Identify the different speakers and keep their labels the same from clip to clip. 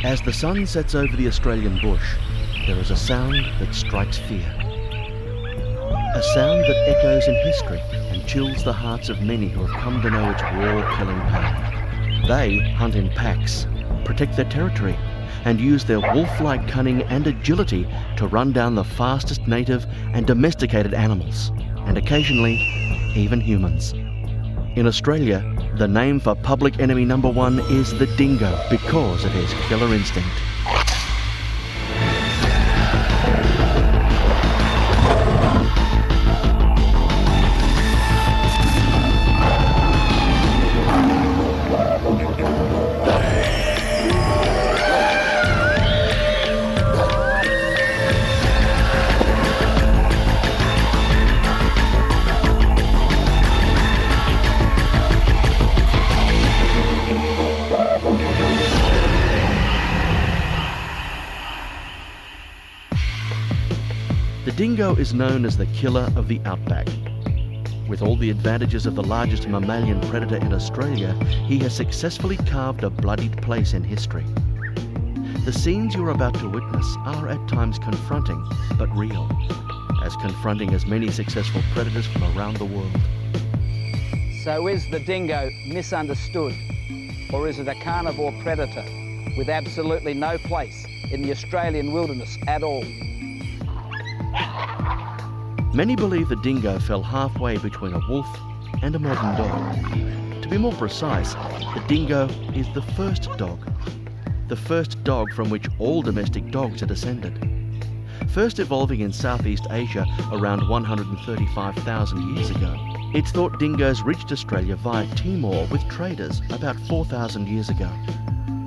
Speaker 1: As the sun sets over the Australian bush, there is a sound that strikes fear. A sound that echoes in history and chills the hearts of many who have come to know its war-killing power. They hunt in packs, protect their territory, and use their wolf-like cunning and agility to run down the fastest native and domesticated animals, and occasionally even humans. In Australia, the name for public enemy number one is the dingo because of his killer instinct. The dingo is known as the killer of the outback. With all the advantages of the largest mammalian predator in Australia, he has successfully carved a bloodied place in history. The scenes you're about to witness are at times confronting, but real, as confronting as many successful predators from around the world.
Speaker 2: So is the dingo misunderstood, or is it a carnivore predator with absolutely no place in the Australian wilderness at all?
Speaker 1: Many believe the dingo fell halfway between a wolf and a modern dog. To be more precise, the dingo is the first dog from which all domestic dogs are descended. First evolving in Southeast Asia around 135,000 years ago, it's thought dingoes reached Australia via Timor with traders about 4,000 years ago.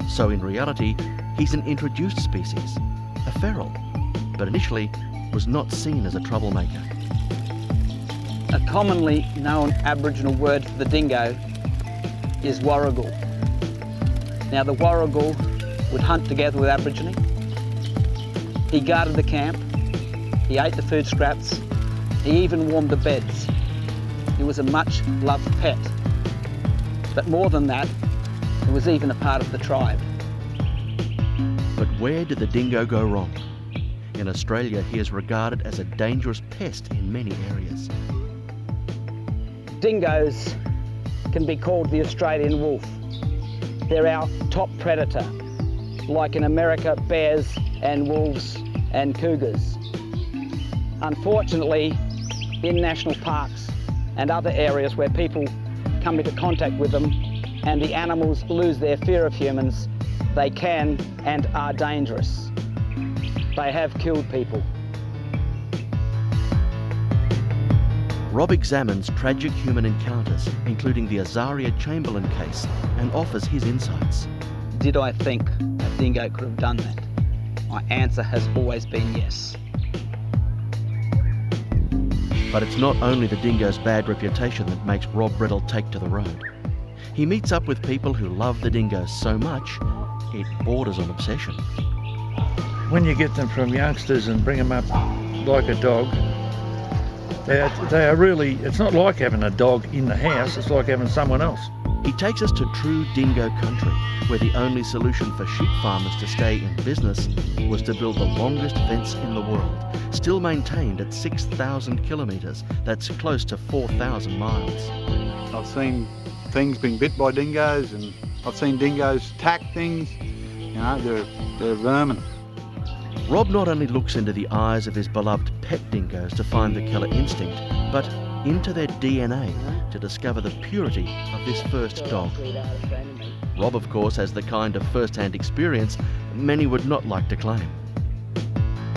Speaker 1: So in reality, he's an introduced species, a feral, but initially was not seen as a troublemaker.
Speaker 2: A commonly known Aboriginal word for the dingo is warrigal. Now the warrigal would hunt together with Aborigine. He guarded the camp, he ate the food scraps, he even warmed the beds. He was a much loved pet. But more than that, he was even a part of the tribe.
Speaker 1: But where did the dingo go wrong? In Australia, he is regarded as a dangerous pest in many areas.
Speaker 2: Dingoes can be called the Australian wolf. They're our top predator, like in America, bears and wolves and cougars. Unfortunately, in national parks and other areas where people come into contact with them and the animals lose their fear of humans, they can and are dangerous. They have killed people.
Speaker 1: Rob examines tragic human encounters, including the Azaria Chamberlain case, and offers his insights.
Speaker 2: Did I think a dingo could have done that? My answer has always been yes.
Speaker 1: But it's not only the dingo's bad reputation that makes Rob Bredl take to the road. He meets up with people who love the dingo so much, it borders on obsession.
Speaker 3: When you get them from youngsters and bring them up like a dog, they are really, it's not like having a dog in the house, it's like having someone else.
Speaker 1: He takes us to true dingo country, where the only solution for sheep farmers to stay in business was to build the longest fence in the world, still maintained at 6,000 kilometres, that's close to 4,000 miles.
Speaker 4: I've seen things being bit by dingoes, and I've seen dingoes attack things. You know, they're vermin.
Speaker 1: Rob not only looks into the eyes of his beloved pet dingoes to find the killer instinct, but into their DNA to discover the purity of this first dog. Rob, of course, has the kind of first-hand experience many would not like to claim.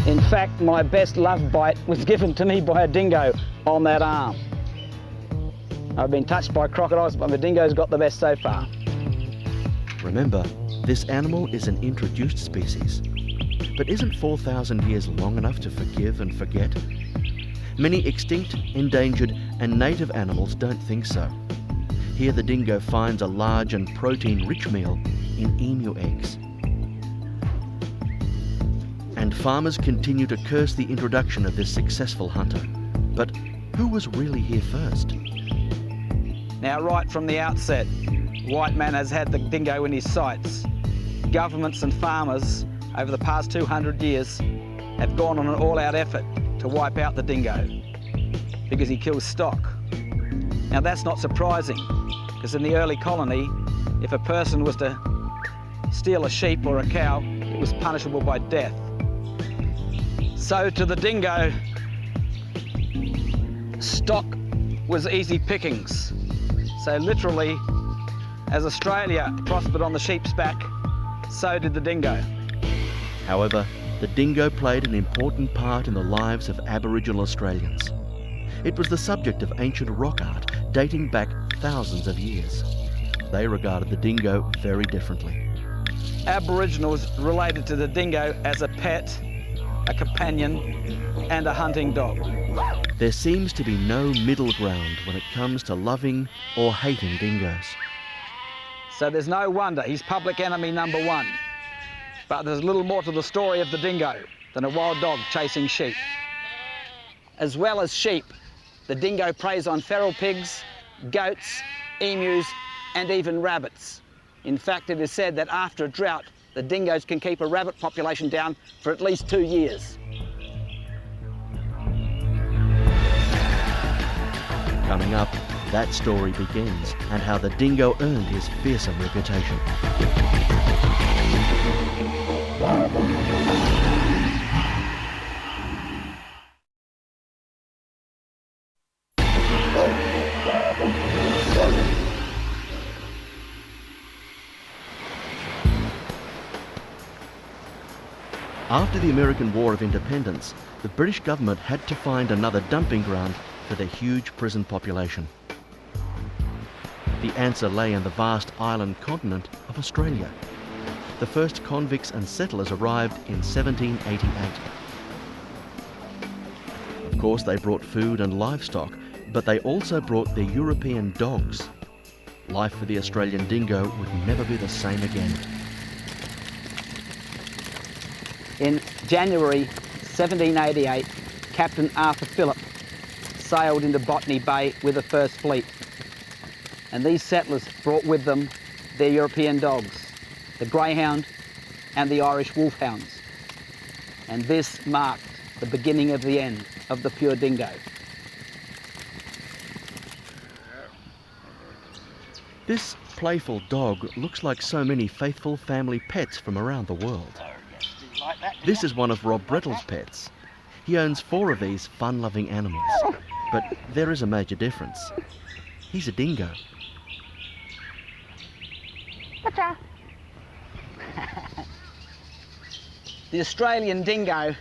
Speaker 2: In fact, my best love bite was given to me by a dingo on that arm. I've been touched by crocodiles, but the dingo's got the best so far.
Speaker 1: Remember, this animal is an introduced species. But isn't 4,000 years long enough to forgive and forget? Many extinct, endangered and native animals don't think so. Here the dingo finds a large and protein-rich meal in emu eggs. And farmers continue to curse the introduction of this successful hunter. But who was really here first?
Speaker 2: Now, right from the outset, white man has had the dingo in his sights. governments and farmers over the past 200 years have gone on an all-out effort to wipe out the dingo because he kills stock. Now that's not surprising, because in the early colony, if a person was to steal a sheep or a cow, it was punishable by death. So to the dingo, stock was easy pickings. So literally, as Australia prospered on the sheep's back, so did the dingo.
Speaker 1: However, the dingo played an important part in the lives of Aboriginal Australians. It was the subject of ancient rock art dating back thousands of years. They regarded the dingo very differently.
Speaker 2: Aboriginals related to the dingo as a pet, a companion, and a hunting dog.
Speaker 1: There seems to be no middle ground when it comes to loving or hating dingoes.
Speaker 2: So there's no wonder he's public enemy number one. But there's a little more to the story of the dingo than a wild dog chasing sheep. As well as sheep, the dingo preys on feral pigs, goats, emus, and even rabbits. In fact, it is said that after a drought, the dingoes can keep a rabbit population down for at least 2 years.
Speaker 1: Coming up, that story begins and how the dingo earned his fearsome reputation. After the American War of Independence, the British government had to find another dumping ground for their huge prison population. The answer lay in the vast island continent of Australia. The first convicts and settlers arrived in 1788. Of course, they brought food and livestock, but they also brought their European dogs. Life for the Australian dingo would never be the same again.
Speaker 2: In January 1788, Captain Arthur Phillip sailed into Botany Bay with the first fleet. And these settlers brought with them their European dogs, the greyhound and the Irish wolfhounds. And this marked the beginning of the end of the pure dingo.
Speaker 1: This playful dog looks like so many faithful family pets from around the world. This is one of Rob Bredl's pets. He owns 4 of these fun-loving animals. But there is a major difference. He's a dingo.
Speaker 2: The Australian dingo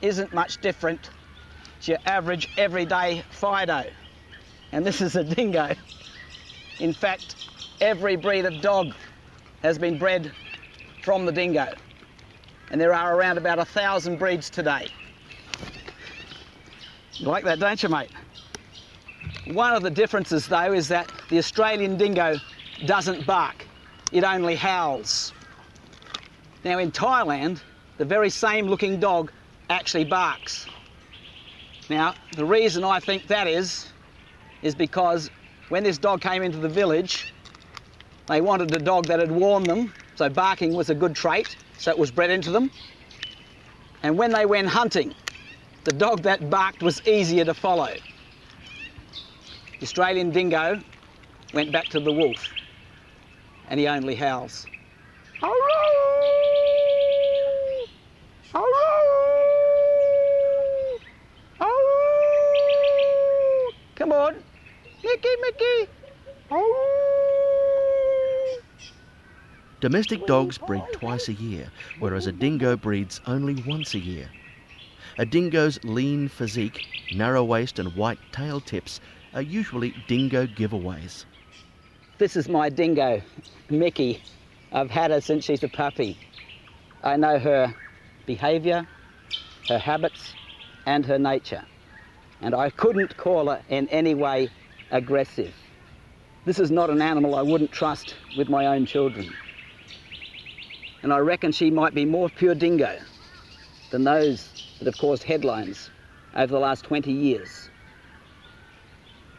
Speaker 2: isn't much different to your average everyday Fido. And this is a dingo. In fact, every breed of dog has been bred from the dingo. And there are around about 1,000 breeds today. You like that, don't you, mate? One of the differences, though, is that the Australian dingo doesn't bark. It only howls. Now, in Thailand, the very same looking dog actually barks. Now, the reason I think that is because when this dog came into the village, they wanted a dog that had warned them, so barking was a good trait, so it was bred into them. And when they went hunting, the dog that barked was easier to follow. The Australian dingo went back to the wolf, and he only howls. Come on, Mickey, Mickey.
Speaker 1: Domestic dogs breed twice a year, whereas a dingo breeds only once a year. A dingo's lean physique, narrow waist and white tail tips are usually dingo giveaways.
Speaker 2: This is my dingo, Mickey. I've had her since she's a puppy. I know her behaviour, her habits and her nature. And I couldn't call her in any way aggressive. This is not an animal I wouldn't trust with my own children. And I reckon she might be more pure dingo than those that have caused headlines over the last 20 years.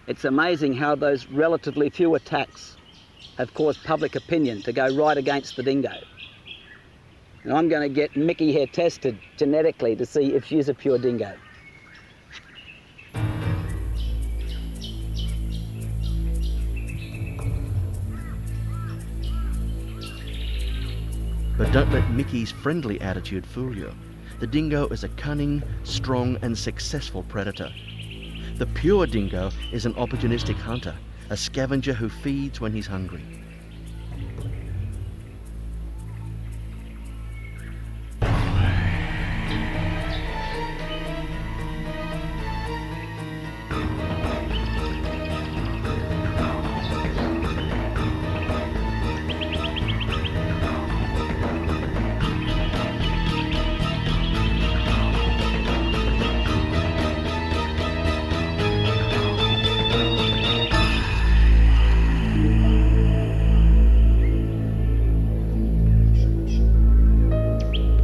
Speaker 2: It's amazing how those relatively few attacks have caused public opinion to go right against the dingo. And I'm going to get Mickey here tested genetically to see if she's a pure dingo.
Speaker 1: But don't let Mickey's friendly attitude fool you. The dingo is a cunning, strong and successful predator. The pure dingo is an opportunistic hunter, a scavenger who feeds when he's hungry.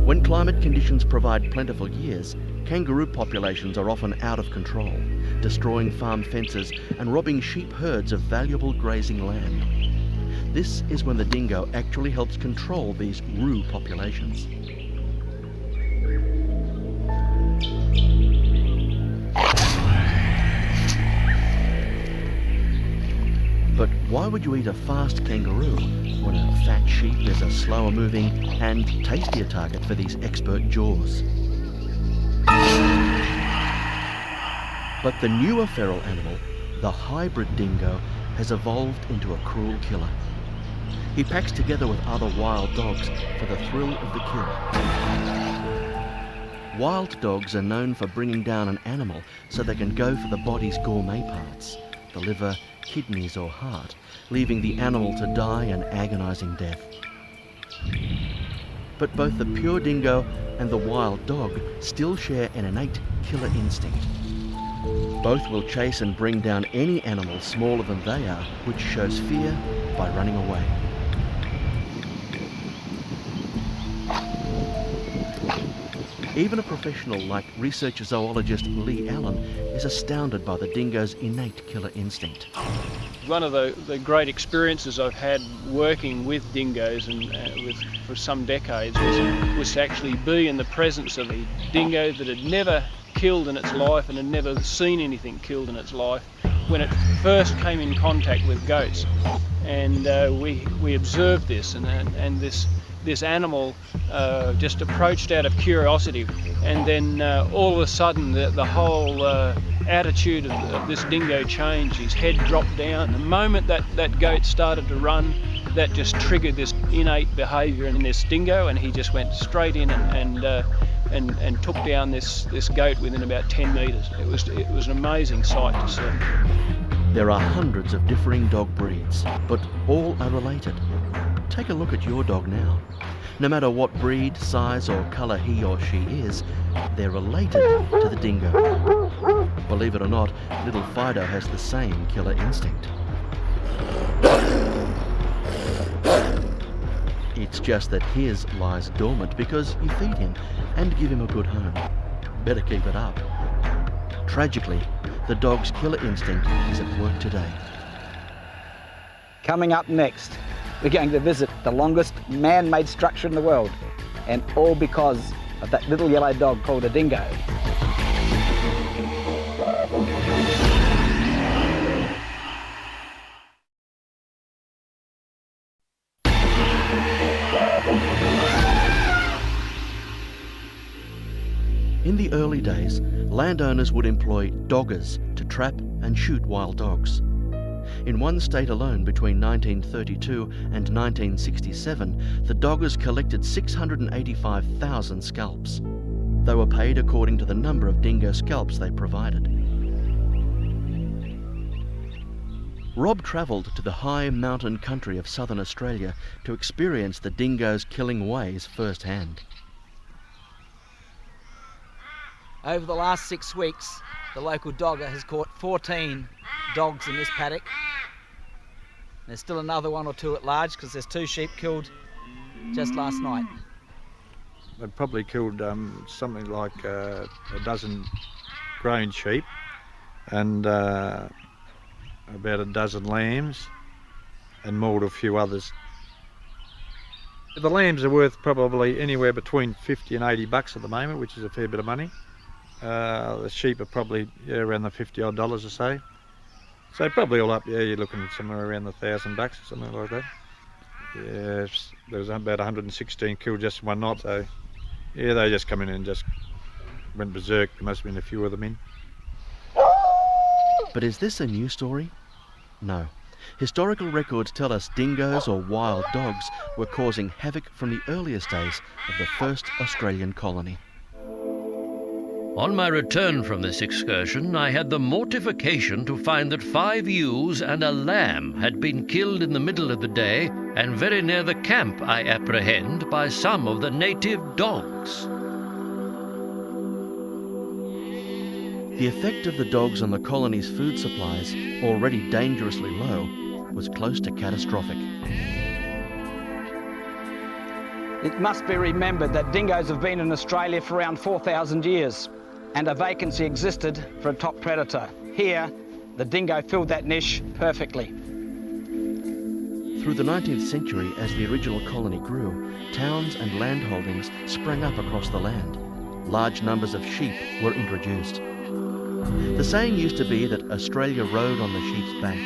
Speaker 1: When climate conditions provide plentiful years, kangaroo populations are often out of control, destroying farm fences and robbing sheep herds of valuable grazing land. This is when the dingo actually helps control these roo populations. But why would you eat a fast kangaroo when a fat sheep is a slower moving and tastier target for these expert jaws? But the newer feral animal, the hybrid dingo, has evolved into a cruel killer. He packs together with other wild dogs for the thrill of the kill. Wild dogs are known for bringing down an animal so they can go for the body's gourmet parts, the liver, kidneys or heart, leaving the animal to die an agonising death. But both the pure dingo and the wild dog still share an innate killer instinct. Both will chase and bring down any animal smaller than they are, which shows fear by running away. Even a professional like researcher zoologist Lee Allen is astounded by the dingo's innate killer instinct.
Speaker 5: One of the great experiences I've had working with dingoes and for some decades was to actually be in the presence of a dingo that had never killed in its life and had never seen anything killed in its life when it first came in contact with goats. And we observed this, and this animal just approached out of curiosity, and then all of a sudden the whole attitude of this dingo changed. His head dropped down. The moment that goat started to run, that just triggered this innate behaviour in this dingo, and he just went straight in and took down this goat within about 10 metres. It was an amazing sight to see.
Speaker 1: There are hundreds of differing dog breeds, but all are related. Take a look at your dog now. No matter what breed, size or colour he or she is, they're related to the dingo. Believe it or not, little Fido has the same killer instinct. It's just that his lies dormant because you feed him and give him a good home. Better keep it up. Tragically, the dog's killer instinct is at work today.
Speaker 2: Coming up next, we're going to visit the longest man-made structure in the world, and all because of that little yellow dog called a dingo.
Speaker 1: In the early days, landowners would employ doggers to trap and shoot wild dogs. In one state alone between 1932 and 1967, the doggers collected 685,000 scalps. They were paid according to the number of dingo scalps they provided. Rob travelled to the high mountain country of southern Australia to experience the dingo's killing ways firsthand.
Speaker 2: Over the last 6 weeks, the local dogger has caught 14 dogs in this paddock. There's still another 1 or 2 at large because there's 2 sheep killed just last night.
Speaker 3: They've probably killed something like a dozen grown sheep and about a dozen lambs and mauled a few others. The lambs are worth probably anywhere between 50 and 80 bucks at the moment, which is a fair bit of money. The sheep are probably around the $50 odd or so. So probably all up, you're looking somewhere around the $1,000 or something like that. Yeah, there was about 116 killed just one night, so yeah, they just come in and just went berserk. There must have been a few of them in.
Speaker 1: But is this a new story? No. Historical records tell us dingoes, or wild dogs, were causing havoc from the earliest days of the first Australian colony.
Speaker 6: On my return from this excursion, I had the mortification to find that 5 ewes and a lamb had been killed in the middle of the day, and very near the camp, I apprehend, by some of the native dogs.
Speaker 1: The effect of the dogs on the colony's food supplies, already dangerously low, was close to catastrophic.
Speaker 2: It must be remembered that dingoes have been in Australia for around 4,000 years, and a vacancy existed for a top predator. Here, the dingo filled that niche perfectly.
Speaker 1: Through the 19th century, as the original colony grew, towns and landholdings sprang up across the land. Large numbers of sheep were introduced. The saying used to be that Australia rode on the sheep's back,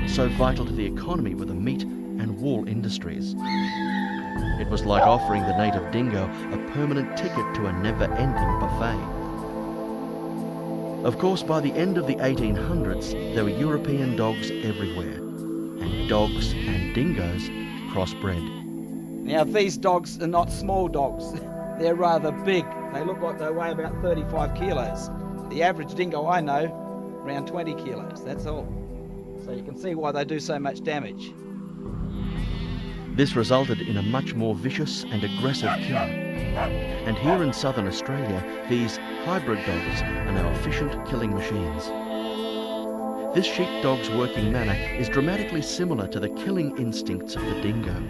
Speaker 1: so vital to the economy were the meat and wool industries. It was like offering the native dingo a permanent ticket to a never-ending buffet. Of course, by the end of the 1800s, there were European dogs everywhere, and dogs and dingoes crossbred.
Speaker 2: Now, these dogs are not small dogs. They're rather big. They look like they weigh about 35 kilos. The average dingo I know, around 20 kilos, that's all. So you can see why they do so much damage.
Speaker 1: This resulted in a much more vicious and aggressive killer. And here in southern Australia, these hybrid dogs are now efficient killing machines. This sheepdog's working manner is dramatically similar to the killing instincts of the dingo.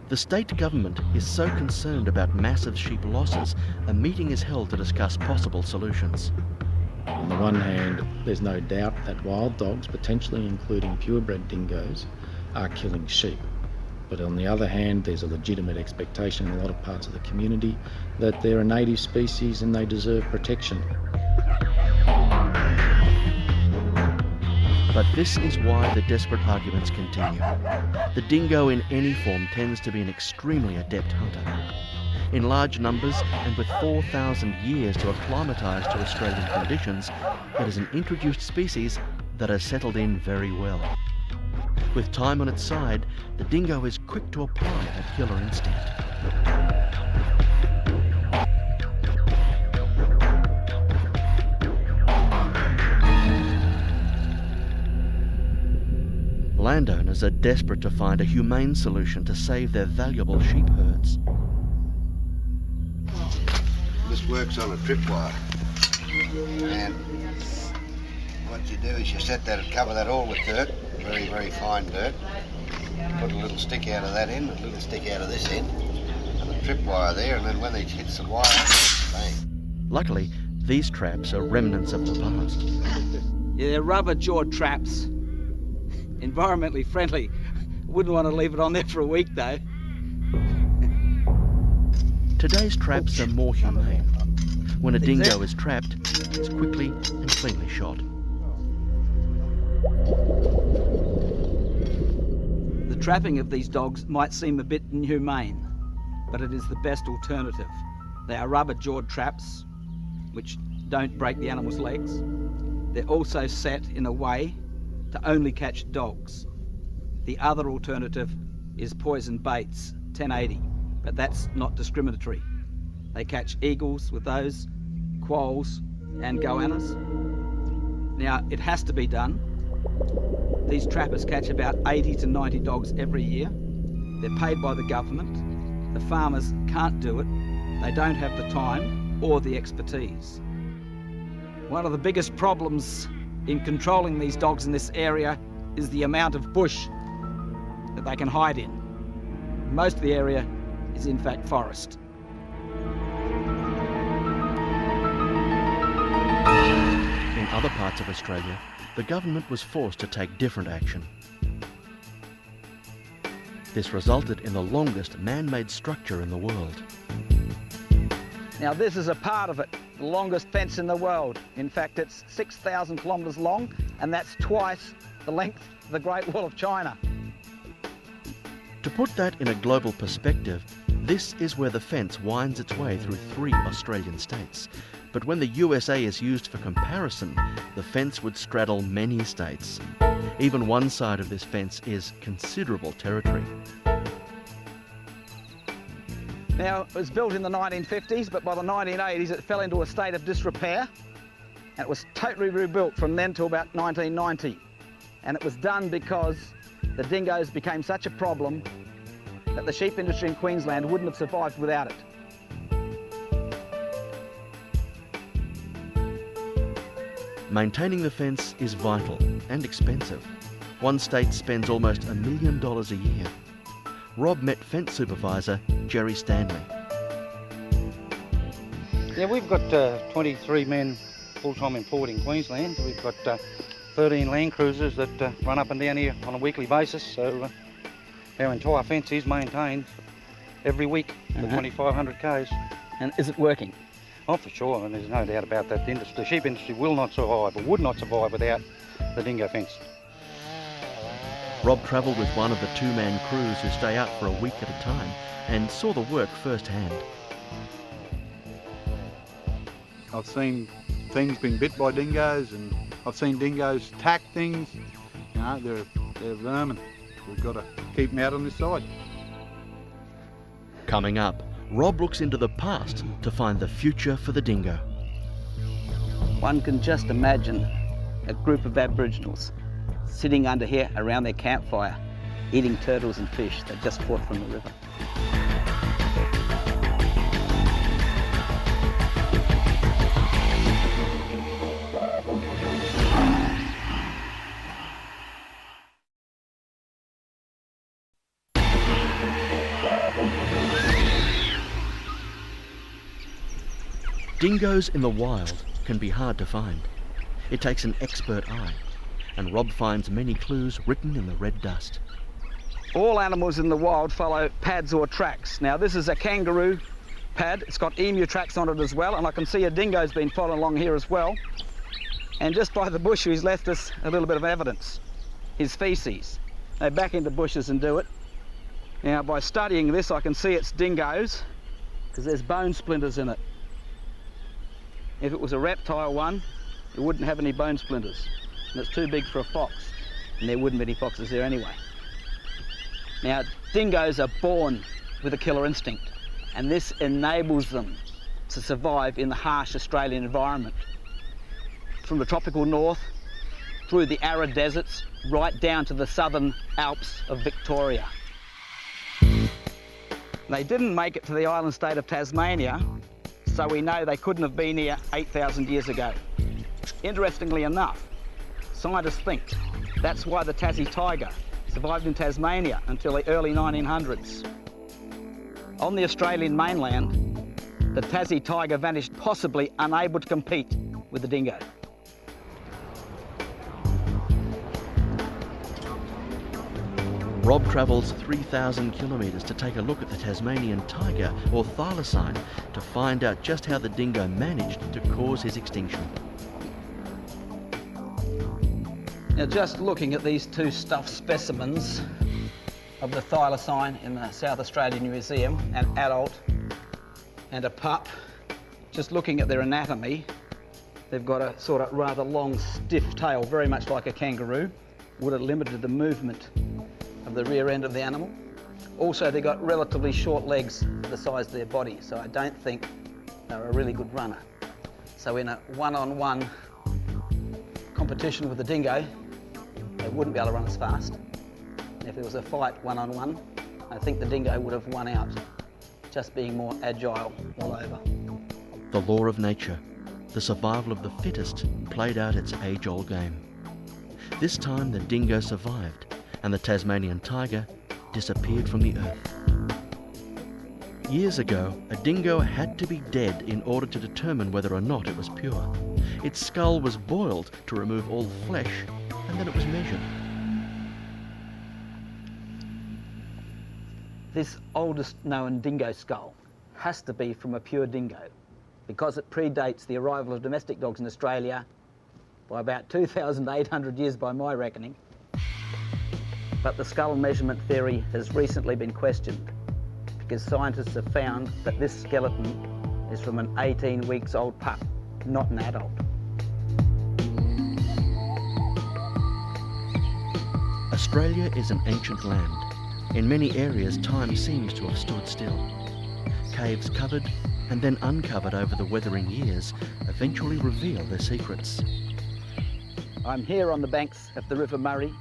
Speaker 1: The state government is so concerned about massive sheep losses, a meeting is held to discuss possible solutions.
Speaker 7: On the one hand, there's no doubt that wild dogs, potentially including purebred dingoes, are killing sheep. But on the other hand, there's a legitimate expectation in a lot of parts of the community that they're a native species and they deserve protection.
Speaker 1: But this is why the desperate arguments continue. The dingo in any form tends to be an extremely adept hunter. In large numbers and with 4,000 years to acclimatise to Australian conditions, it is an introduced species that has settled in very well. With time on its side, the dingo is quick to apply that killer instinct. Landowners are desperate to find a humane solution to save their valuable sheep herds.
Speaker 8: This works on a tripwire, and what you do is you set that and cover that all with dirt, very, very fine dirt. Put a little stick out of that end, a little stick out of this end, and a tripwire there, and then when it hits the wire, bang.
Speaker 1: Luckily, these traps are remnants of the past.
Speaker 2: Yeah, they're rubber-jawed traps. Environmentally friendly. Wouldn't want to leave it on there for a week though.
Speaker 1: Today's traps are more humane. When a dingo is trapped, it's quickly and cleanly shot.
Speaker 2: The trapping of these dogs might seem a bit inhumane, but it is the best alternative. They are rubber-jawed traps, which don't break the animal's legs. They're also set in a way to only catch dogs. The other alternative is poison baits, 1080, but that's not discriminatory. They catch eagles with those, quolls and goannas. Now, it has to be done. These trappers catch about 80 to 90 dogs every year. They're paid by the government. The farmers can't do it. They don't have the time or the expertise. One of the biggest problems in controlling these dogs in this area is the amount of bush that they can hide in. Most of the area is in fact forest.
Speaker 1: other parts of Australia, the government was forced to take different action. This resulted in the longest man-made structure in the world.
Speaker 2: Now this is a part of it, the longest fence in the world. In fact, it's 6,000 kilometres long, and that's twice the length of the Great Wall of China.
Speaker 1: To put that in a global perspective, this is where the fence winds its way through 3 Australian states. But when the USA is used for comparison, the fence would straddle many states. Even one side of this fence is considerable territory.
Speaker 2: Now, it was built in the 1950s, but by the 1980s it fell into a state of disrepair. And it was totally rebuilt from then to about 1990. And it was done because the dingoes became such a problem that the sheep industry in Queensland wouldn't have survived without it.
Speaker 1: Maintaining the fence is vital and expensive. One state spends almost $1 million a year. Rob met fence supervisor Jerry Stanley.
Speaker 9: Yeah, we've got 23 men full-time employed in Queensland. We've got 13 land cruisers that run up and down here on a weekly basis, so our entire fence is maintained every week for 2,500 k's.
Speaker 2: And is it working?
Speaker 9: Oh, for sure, and there's no doubt about that. The sheep industry will not survive, or would not survive, without the dingo fence.
Speaker 1: Rob travelled with one of the 2-man crews who stay out for a week at a time and saw the work firsthand.
Speaker 4: I've seen things being bit by dingoes, and I've seen dingoes attack things. You know, they're vermin. We've got to keep them out on this side.
Speaker 1: Coming up, Rob looks into the past to find the future for the dingo.
Speaker 2: One can just imagine a group of Aboriginals sitting under here around their campfire, eating turtles and fish they just caught from the river.
Speaker 1: Dingoes in the wild can be hard to find. It takes an expert eye, and Rob finds many clues written in the red dust.
Speaker 2: All animals in the wild follow pads or tracks. Now this is a kangaroo pad. It's got emu tracks on it as well, and I can see a dingo's been following along here as well. And just by the bush he's left us a little bit of evidence, his feces. They back into bushes and do it. Now by studying this I can see it's dingoes because there's bone splinters in it. If it was a reptile one, it wouldn't have any bone splinters. And it's too big for a fox, and there wouldn't be any foxes there anyway. Now, dingoes are born with a killer instinct, and this enables them to survive in the harsh Australian environment. From the tropical north, through the arid deserts, right down to the southern Alps of Victoria. They didn't make it to the island state of Tasmania, so we know they couldn't have been here 8,000 years ago. Interestingly enough, scientists think that's why the Tassie tiger survived in Tasmania until the early 1900s. On the Australian mainland, the Tassie tiger vanished, possibly unable to compete with the dingo.
Speaker 1: Rob travels 3,000 kilometres to take a look at the Tasmanian tiger, or thylacine, to find out just how the dingo managed to cause his extinction.
Speaker 2: Now just looking at these 2 stuffed specimens of the thylacine in the South Australian Museum, an adult and a pup, just looking at their anatomy, they've got a sort of rather long stiff tail, very much like a kangaroo, would have limited the movement of the rear end of the animal. Also, they've got relatively short legs for the size of their body, so I don't think they're a really good runner. So in a one-on-one competition with the dingo, they wouldn't be able to run as fast. And if there was a fight one-on-one, I think the dingo would have won out, just being more agile all over.
Speaker 1: The law of nature, the survival of the fittest, played out its age-old game. This time the dingo survived, and the Tasmanian tiger disappeared from the earth. Years ago, a dingo had to be dead in order to determine whether or not it was pure. Its skull was boiled to remove all flesh, and then it was measured.
Speaker 2: This oldest known dingo skull has to be from a pure dingo because it predates the arrival of domestic dogs in Australia by about 2,800 years by my reckoning. But the skull measurement theory has recently been questioned because scientists have found that this skeleton is from an 18 weeks old pup, not an adult.
Speaker 1: Australia is an ancient land. In many areas, time seems to have stood still. Caves covered and then uncovered over the weathering years eventually reveal their secrets.
Speaker 2: I'm here on the banks of the River Murray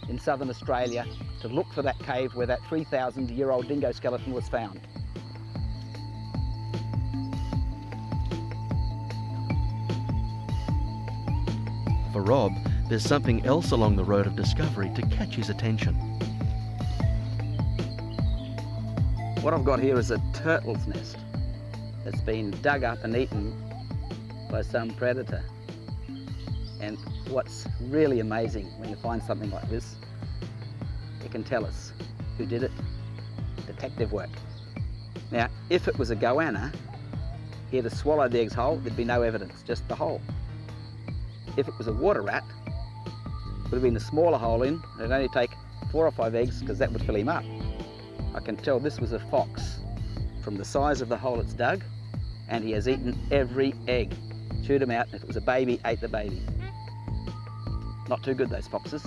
Speaker 2: in southern Australia to look for that cave where that 3,000-year-old dingo skeleton was found.
Speaker 1: For Rob, there's something else along the road of discovery to catch his attention.
Speaker 2: What I've got here is a turtle's nest that's been dug up and eaten by some predator. And what's really amazing when you find something like this, it can tell us who did it. Detective work. Now, if it was a goanna, he'd have swallowed the eggs whole, there'd be no evidence, just the hole. If it was a water rat, it would have been a smaller hole in, it'd only take 4 or 5 eggs because that would fill him up. I can tell this was a fox from the size of the hole it's dug, and he has eaten every egg. Chewed them out, and if it was a baby, ate the baby. Not too good, those foxes.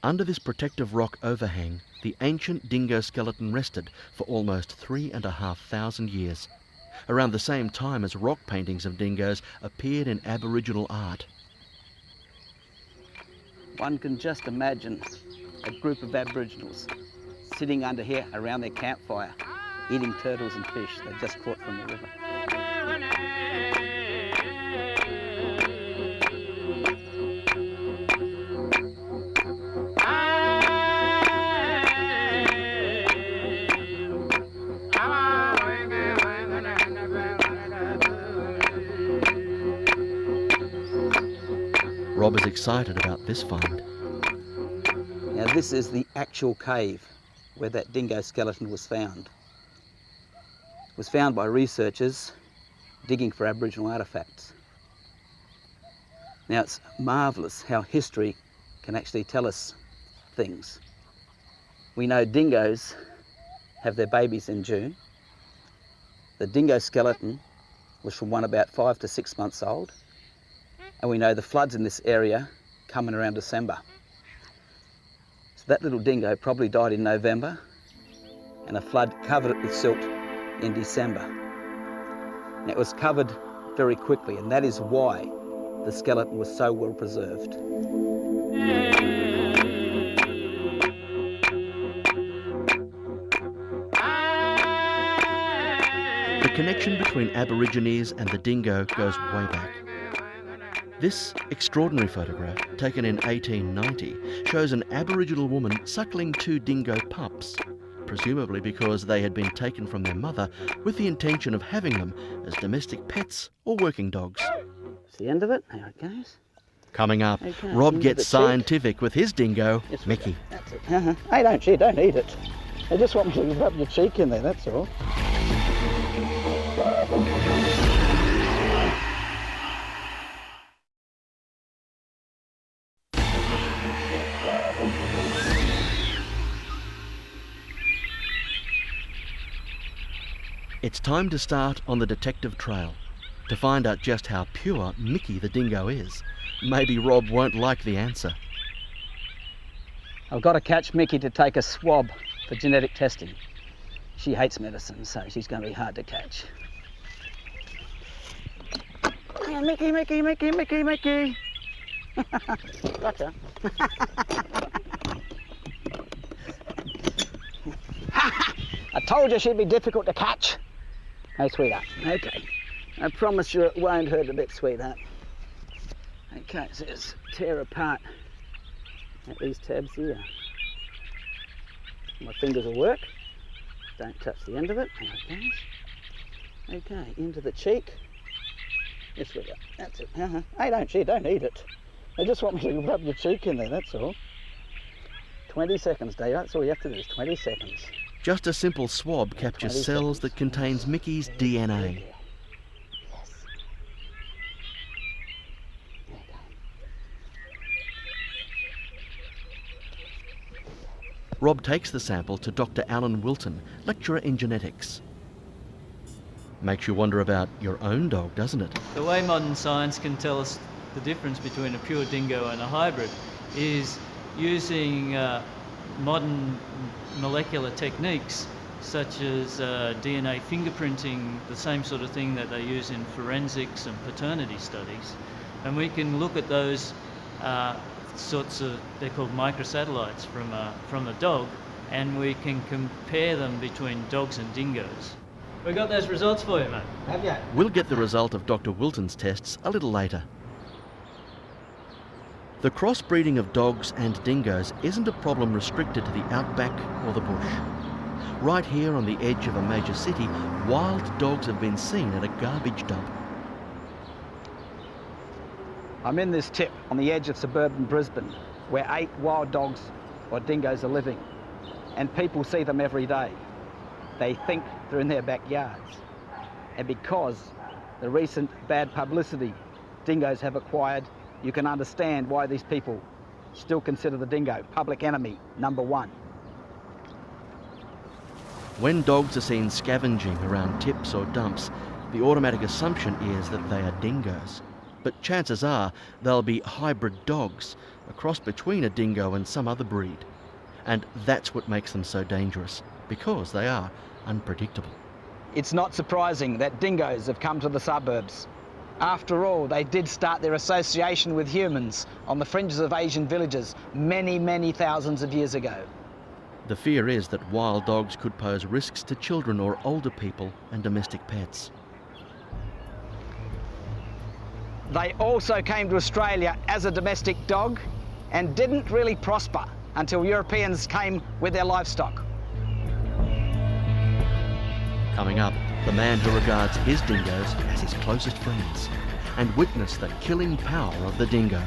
Speaker 1: Under this protective rock overhang, the ancient dingo skeleton rested for almost 3,500 years, around the same time as rock paintings of dingoes appeared in Aboriginal art.
Speaker 2: One can just imagine a group of Aboriginals sitting under here around their campfire, eating turtles and fish they've just caught from the river.
Speaker 1: Rob is excited about this find.
Speaker 2: Now this is the actual cave where that dingo skeleton was found. It was found by researchers digging for Aboriginal artefacts. Now it's marvellous how history can actually tell us things. We know dingoes have their babies in June. The dingo skeleton was from one about 5 to 6 months old. And we know the floods in this area come in around December. So that little dingo probably died in November, and a flood covered it with silt in December. And it was covered very quickly, and that is why the skeleton was so well preserved.
Speaker 1: The connection between Aborigines and the dingo goes way back. This extraordinary photograph, taken in 1890, shows an Aboriginal woman suckling 2 dingo pups, presumably because they had been taken from their mother with the intention of having them as domestic pets or working dogs.
Speaker 2: It's the end of it, there it goes.
Speaker 1: Coming up,
Speaker 2: Okay,
Speaker 1: Rob
Speaker 2: into
Speaker 1: gets
Speaker 2: the cheek.
Speaker 1: scientific with his dingo,
Speaker 2: Yes,
Speaker 1: Mickey.
Speaker 2: That's it. Hey, don't eat it. I just want you to rub your cheek in there, that's all.
Speaker 1: It's time to start on the detective trail to find out just how pure Mickey the dingo is. Maybe Rob won't like the answer.
Speaker 2: I've got to catch Mickey to take a swab for genetic testing. She hates medicine, so she's going to be hard to catch. Hey, Mickey, Mickey, Mickey, Mickey, Mickey. Gotcha. I told you she'd be difficult to catch. Hey, sweetheart. Okay. I promise you it won't hurt a bit, sweetheart. Okay. Okay, so let's tear apart at these tabs here. My fingers will work. Don't touch the end of it. There it goes. Okay, into the cheek. This way. That's it. Hey, don't eat it. They just want me to rub your cheek in there, that's all. 20 seconds, Dave. That's all you have to do is 20 seconds.
Speaker 1: Just a simple swab captures cells that contains Mickey's DNA. Rob takes the sample to Dr. Alan Wilton, lecturer in genetics. Makes you wonder about your own dog, doesn't it?
Speaker 10: The way modern science can tell us the difference between a pure dingo and a hybrid is using modern molecular techniques such as DNA fingerprinting, the same sort of thing that they use in forensics and paternity studies. And we can look at those sorts of, they're called microsatellites from a dog, and we can compare them between dogs and dingoes. We got those results for you, mate.
Speaker 2: Have you?
Speaker 1: We'll get the result of Dr. Wilton's tests a little later. The crossbreeding of dogs and dingoes isn't a problem restricted to the outback or the bush. Right here on the edge of a major city, wild dogs have been seen at a garbage dump.
Speaker 2: I'm in this tip on the edge of suburban Brisbane, where 8 wild dogs or dingoes are living, and people see them every day. They think they're in their backyards. And because the recent bad publicity dingoes have acquired, you can understand why these people still consider the dingo public enemy #1.
Speaker 1: When dogs are seen scavenging around tips or dumps, the automatic assumption is that they are dingoes. But chances are they'll be hybrid dogs, a cross between a dingo and some other breed. And that's what makes them so dangerous, because they are unpredictable.
Speaker 2: It's not surprising that dingoes have come to the suburbs. After all, they did start their association with humans on the fringes of Asian villages many, many thousands of years ago.
Speaker 1: The fear is that wild dogs could pose risks to children or older people and domestic pets.
Speaker 2: They also came to Australia as a domestic dog and didn't really prosper until Europeans came with their livestock.
Speaker 1: Coming up, the man who regards his dingoes as his closest friends and witness the killing power of the dingo.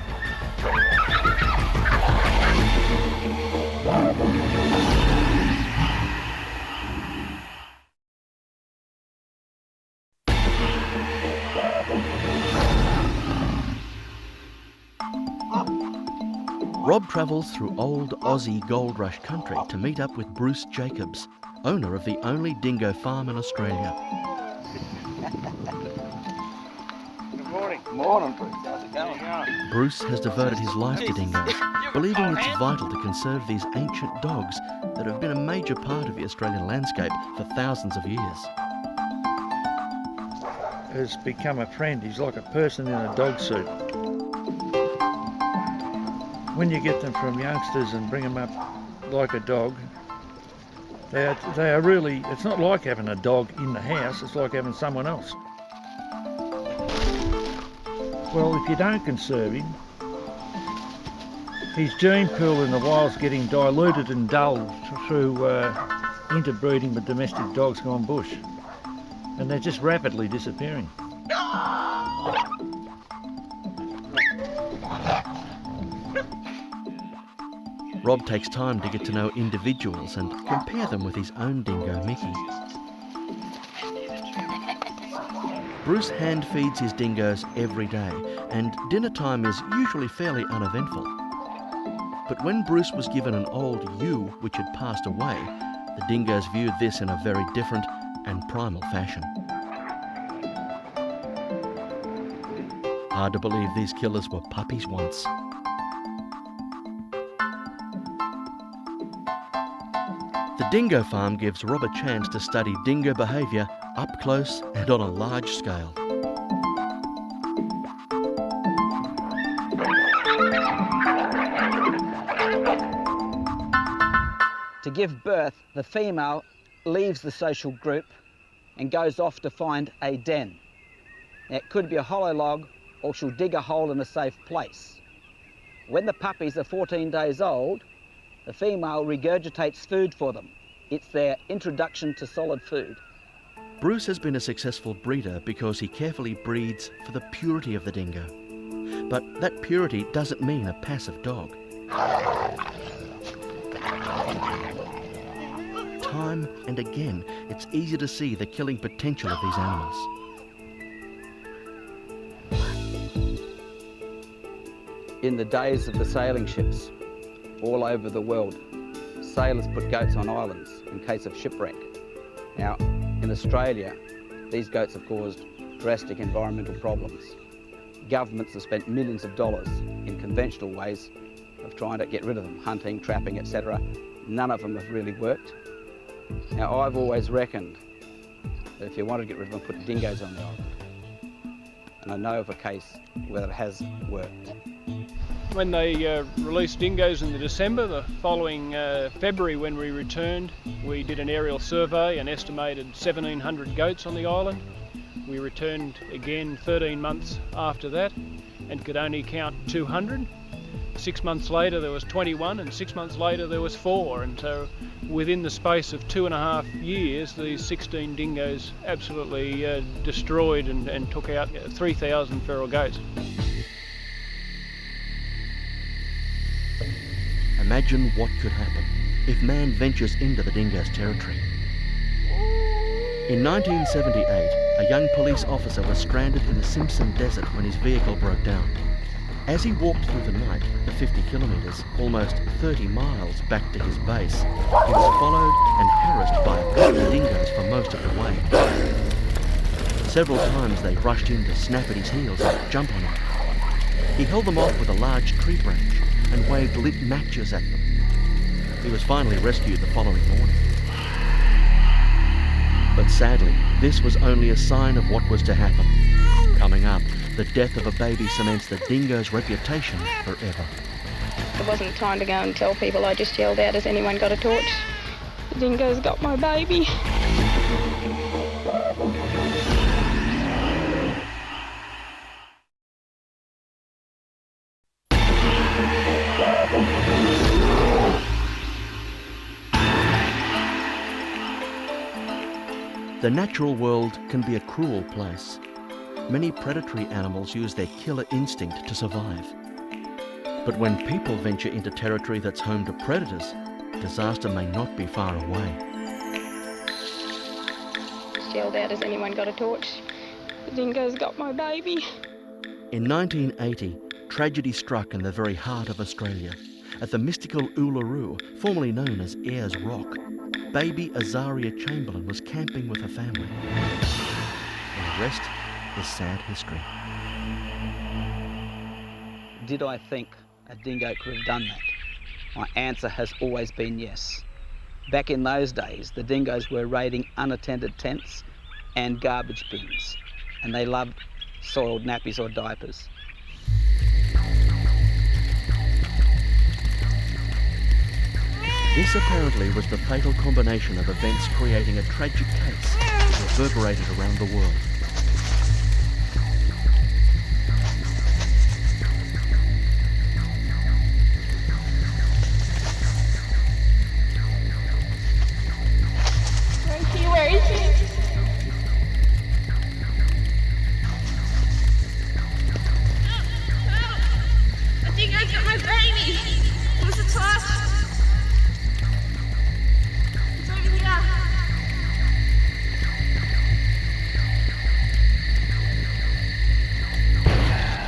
Speaker 1: Rob travels through old Aussie gold rush country to meet up with Bruce Jacobs, owner of the only dingo farm in Australia.
Speaker 11: Good morning.
Speaker 2: Morning, Bruce. How's it going?
Speaker 1: Bruce has devoted his life to dingoes, believing it's vital to conserve these ancient dogs that have been a major part of the Australian landscape for thousands of years.
Speaker 3: Has become a friend. He's like a person in a dog suit. When you get them from youngsters and bring them up like a dog, they are really, it's not like having a dog in the house, it's like having someone else. Well, if you don't conserve him, his gene pool in the wild's getting diluted and dulled through interbreeding with domestic dogs gone bush, and they're just rapidly disappearing.
Speaker 1: Rob takes time to get to know individuals and compare them with his own dingo, Mickey. Bruce hand feeds his dingoes every day, and dinner time is usually fairly uneventful. But when Bruce was given an old ewe which had passed away, the dingoes viewed this in a very different and primal fashion. Hard to believe these killers were puppies once. The dingo farm gives Rob a chance to study dingo behaviour up close and on a large scale.
Speaker 2: To give birth, the female leaves the social group and goes off to find a den. Now, it could be a hollow log or she'll dig a hole in a safe place. When the puppies are 14 days old, the female regurgitates food for them. It's their introduction to solid food.
Speaker 1: Bruce has been a successful breeder because he carefully breeds for the purity of the dingo. But that purity doesn't mean a passive dog. Time and again, it's easy to see the killing potential of these animals.
Speaker 2: In the days of the sailing ships, all over the world, sailors put goats on islands in case of shipwreck. Now, in Australia, these goats have caused drastic environmental problems. Governments have spent millions of dollars in conventional ways of trying to get rid of them, hunting, trapping, etc. None of them have really worked. Now, I've always reckoned that if you wanted to get rid of them, put dingoes on the island. And I know of a case where it has worked.
Speaker 5: When they released dingoes in December, the following February when we returned, we did an aerial survey and estimated 1,700 goats on the island. We returned again 13 months after that and could only count 200. 6 months later there was 21, and 6 months later there was 4, and so within the space of 2.5 years these 16 dingoes absolutely destroyed and took out 3,000 feral goats.
Speaker 1: Imagine what could happen if man ventures into the dingo's territory. In 1978, a young police officer was stranded in the Simpson Desert when his vehicle broke down. As he walked through the night, the 50 kilometres, almost 30 miles back to his base, he was followed and harassed by a pack of dingoes for most of the way. Several times they rushed in to snap at his heels and jump on him. He held them off with a large tree branch and waved lit matches at them. He was finally rescued the following morning. But sadly, this was only a sign of what was to happen. Coming up, the death of a baby cements the dingo's reputation forever.
Speaker 12: There wasn't time to go and tell people. I just yelled out, "Has anyone got a torch? The dingo's got my baby."
Speaker 1: The natural world can be a cruel place. Many predatory animals use their killer instinct to survive. But when people venture into territory that's home to predators, disaster may not be far away.
Speaker 12: Just yelled out, "Has anyone got a torch? The dingo's got my baby."
Speaker 1: In 1980, tragedy struck in the very heart of Australia, at the mystical Uluru, formerly known as Ayers Rock. Baby Azaria Chamberlain was camping with her family. And the rest is sad history.
Speaker 2: Did I think a dingo could have done that? My answer has always been yes. Back in those days, the dingoes were raiding unattended tents and garbage bins, and they loved soiled nappies or diapers.
Speaker 1: This apparently was the fatal combination of events creating a tragic case that reverberated around the world.
Speaker 12: Where is he?
Speaker 13: I think I got my baby. What's the toss? It's over here.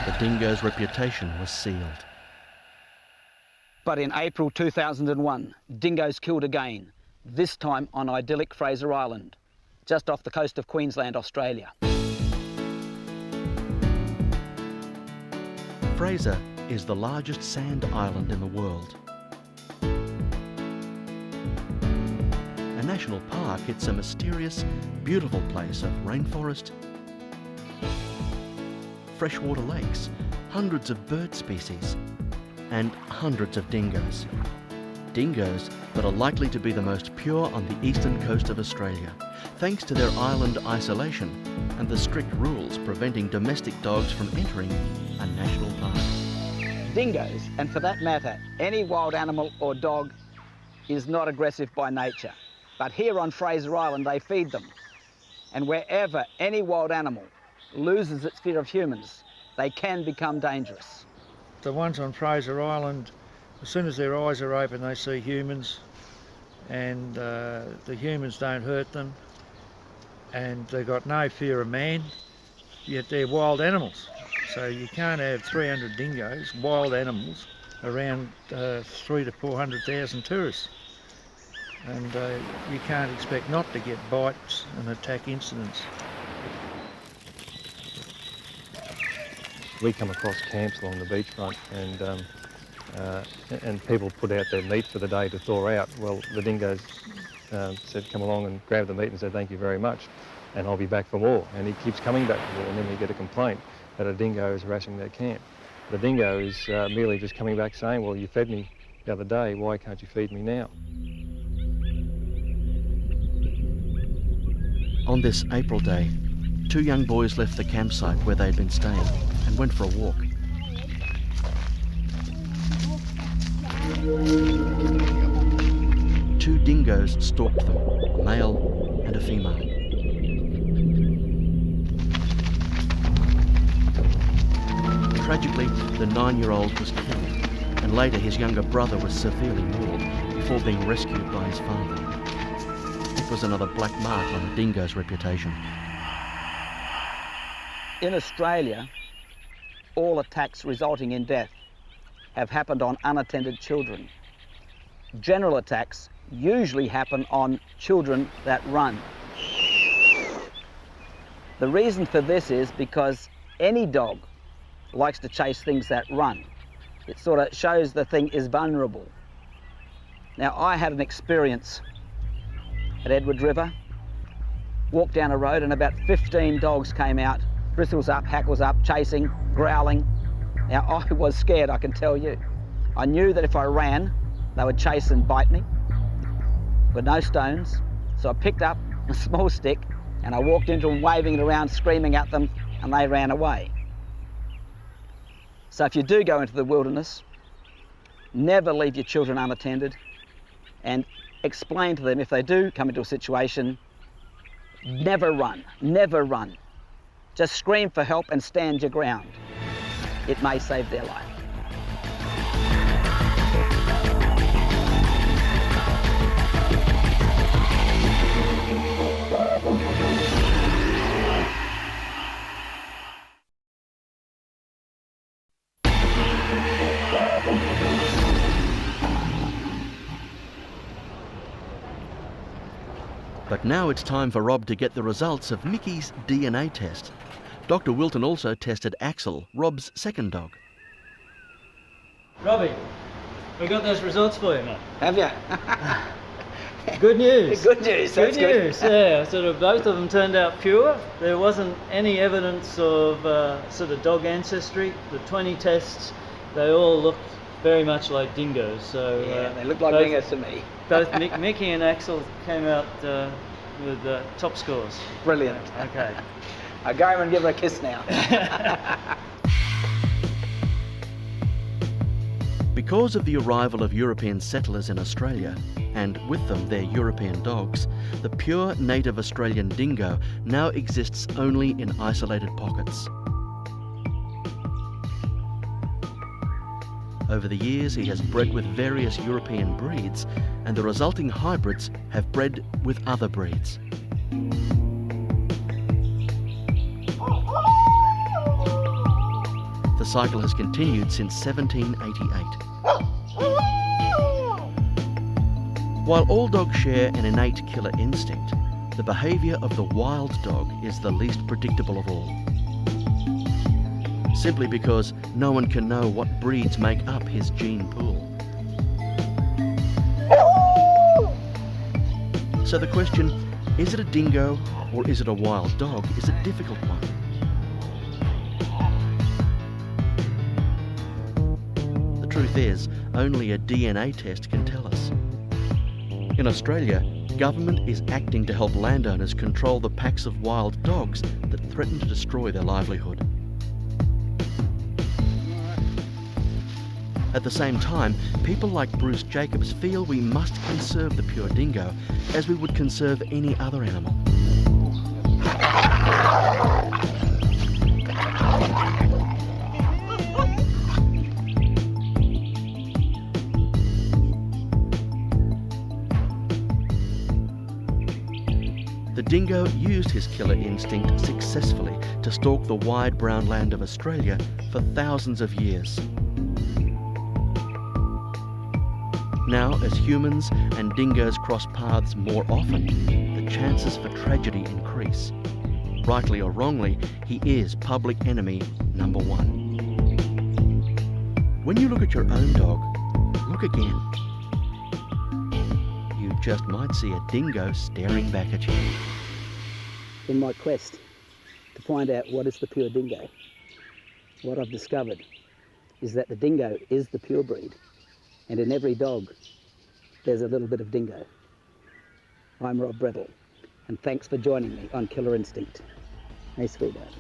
Speaker 1: The dingo's reputation was sealed.
Speaker 2: But in April 2001, dingoes killed again, this time on idyllic Fraser Island, just off the coast of Queensland, Australia.
Speaker 1: Fraser is the largest sand island in the world. A national park, it's a mysterious, beautiful place of rainforest, freshwater lakes, hundreds of bird species, and hundreds of dingoes. Dingoes that are likely to be the most pure on the eastern coast of Australia, thanks to their island isolation and the strict rules preventing domestic dogs from entering a national park.
Speaker 2: Dingoes, and for that matter, any wild animal or dog, is not aggressive by nature. But here on Fraser Island, they feed them. And wherever any wild animal loses its fear of humans, they can become dangerous.
Speaker 3: The ones on Fraser Island, as soon as their eyes are open, they see humans, and the humans don't hurt them, and they've got no fear of man, yet they're wild animals. So you can't have 300 dingoes, wild animals, around 300,000 to 400,000 tourists. And you can't expect not to get bites and attack incidents.
Speaker 14: We come across camps along the beachfront, and people put out their meat for the day to thaw out. Well, the dingoes said come along and grab the meat and said thank you very much, and I'll be back for more. And he keeps coming back for more, and then we get a complaint that a dingo is harassing their camp. The dingo is merely just coming back saying, well, you fed me the other day, why can't you feed me now?
Speaker 1: On this April day, 2 young boys left the campsite where they'd been staying and went for a walk. Two dingoes stalked them, a male and a female. Tragically, the 9-year-old was killed, and later his younger brother was severely mauled before being rescued by his father. It was another black mark on the dingo's reputation.
Speaker 2: In Australia, all attacks resulting in death have happened on unattended children. General attacks usually happen on children that run. The reason for this is because any dog likes to chase things that run. It sort of shows the thing is vulnerable. Now, I had an experience at Edward River, walked down a road, and about 15 dogs came out, bristles up, hackles up, chasing, growling. Now, I was scared, I can tell you. I knew that if I ran, they would chase and bite me, with no stones. So I picked up a small stick and I walked into them, waving it around, screaming at them, and they ran away. So if you do go into the wilderness, never leave your children unattended, and explain to them if they do come into a situation, never run, never run. Just scream for help and stand your ground. It may save their life.
Speaker 1: But now it's time for Rob to get the results of Mickey's DNA test. Dr. Wilton also tested Axel, Rob's second dog.
Speaker 10: Robbie, we got those results for you, mate.
Speaker 2: Have you?
Speaker 10: Good news.
Speaker 2: Good news, that's
Speaker 10: good news, yeah. Sort of both of them turned out pure. There wasn't any evidence of sort of dog ancestry. The 20 tests, they all looked very much like dingoes. So
Speaker 2: yeah, they look like dingoes to me.
Speaker 10: Both Mickey and Axel came out with top scores.
Speaker 2: Brilliant.
Speaker 10: Okay.
Speaker 2: I'll go and give her a kiss now.
Speaker 1: Because of the arrival of European settlers in Australia, and with them their European dogs, the pure native Australian dingo now exists only in isolated pockets. Over the years, he has bred with various European breeds, and the resulting hybrids have bred with other breeds. The cycle has continued since 1788. While all dogs share an innate killer instinct, the behaviour of the wild dog is the least predictable of all. Simply because no one can know what breeds make up his gene pool. So the question, is it a dingo or is it a wild dog, is a difficult one. The truth truth is, only a DNA test can tell us. In Australia, government is acting to help landowners control the packs of wild dogs that threaten to destroy their livelihood. At the same time, people like Bruce Jacobs feel we must conserve the pure dingo as we would conserve any other animal. The dingo used his killer instinct successfully to stalk the wide brown land of Australia for thousands of years. Now, as humans and dingoes cross paths more often, the chances for tragedy increase. Rightly or wrongly, he is public enemy number one. When you look at your own dog, look again. You just might see a dingo staring back at you.
Speaker 2: In my quest to find out what is the pure dingo, what I've discovered is that the dingo is the pure breed, and in every dog there's a little bit of dingo. I'm Bredl, and thanks for joining me on Killer Instinct. Hey, sweetheart.